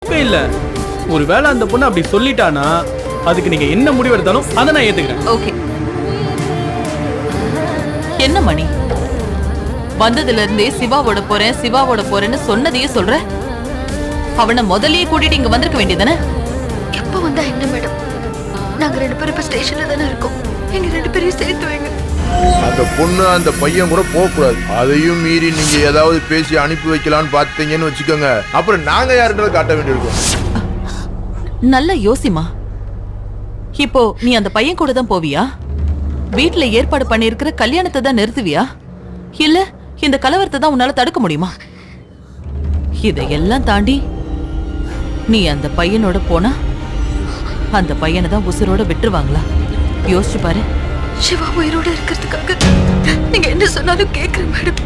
வாய்ப்பே இல்ல. ஒருவேளை அந்த பொண்ணு அப்படி சொல்லிட்டானா அதுக்கு நீங்க என்ன முடிவு எடுத்தாலும் அதை நான் ஏத்துக்கிறேன். ஓகே. என்ன மணி, வந்ததுல இருந்தே சிவாவோட போறேன்னு சொன்னதையே சொல்ற? அவனை முதல்லயே கூட்டிட்டு இங்க வந்திருக்க வேண்டியதானே? எப்ப வந்தா என்ன மேடம், நாங்க 2 பேரும் இப்ப ஸ்டேஷன்ல தானே இருக்கோம். எங்க 2 பேரையும் சேர்த்து வைங்க. அந்த பொண்ணு அந்த பையன் கூட போகக்கூடாது. அதையும் மீறி நீங்க ஏதாவது பேசி அனுப்பி வைக்கலான்னு பார்த்தீங்கன்னு வச்சுக்கோங்க, அப்புறம் நாங்க யாருன்றதை காட்ட வேண்டியிருக்கோம். நல்ல யோசிமா. இப்போ நீ அந்த பையன் கூட தான் போவியா? வீட்டுல ஏற்பாடு பண்ணிருக்கிற கல்யாணத்தை தான் நிறுத்துவியா? இல்ல இந்த கலவரத்தை தான் உன்னால தடுக்க முடியுமா? இதையெல்லாம் தாண்டி நீ அந்த பையனோட போனா அந்த பையனை தான் உசுரோட விட்டுருவாங்களா? யோசிச்சு பாரு. சிவா உயிரோட இருக்கிறதுக்காக நீங்க என்ன சொன்னாலும் கேக்குறேன் மேடம்.